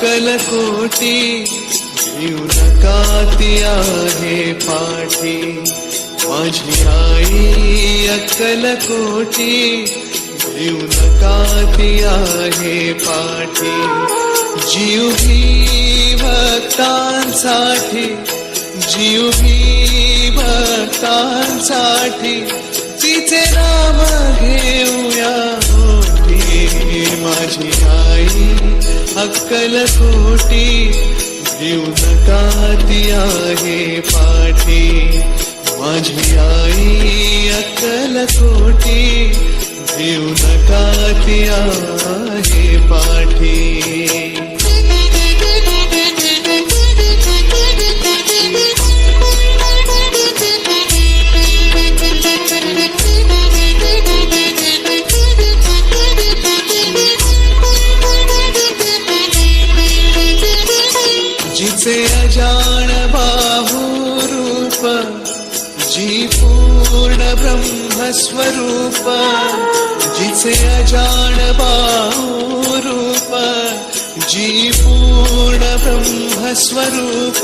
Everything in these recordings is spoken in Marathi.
अक्कलकोटी भिऊ नका ती आहे पाठी माझी आई अक्कलकोटी भिऊ नका ती आहे पाठी जीव भी भक्तांसाठी जीव भी भक्तांसाठी तिचे नाम घेऊया मोठी माझी आई अक्कलकोटी भिऊ नका ती आहे पाठी माझी आई अक्कलकोटी भिऊ नका ती आहे पाठी जिचे अजान बाहु रूप जी पूर्ण ब्रह्मस्वरूप जिचे अजान बाहु रूप जी पूर्ण ब्रह्मस्वरूप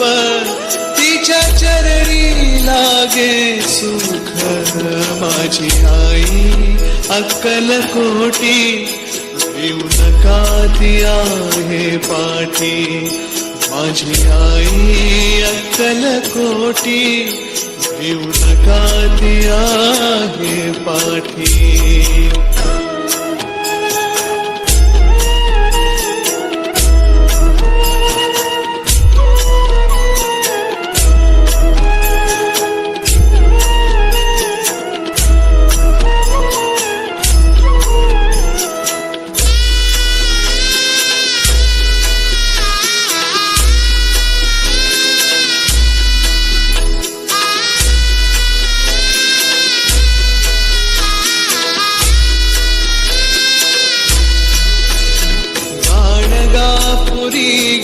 तिच्या चरणी लागे सुख माझी आई अक्कलकोटी भिऊ नका ती आहे पाठी माझी आई अक्कलकोटी भिऊ नका ती आहे पाठी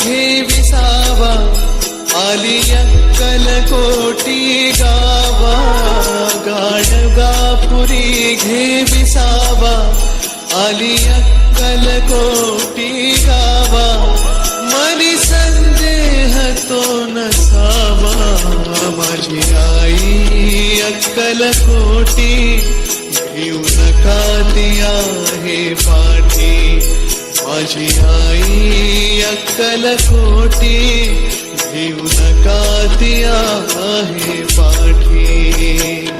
घे विसावा आली अक्कलकोटी गावा गाणगापुरी घे विसावा आली अक्कलकोटी गावा मनी संदेह तो नसावा माझी आई अक्कलकोटी भिऊ नका ती आहे पाठी माझी आई अक्कलकोटी भिऊ नका ती आहे पाठी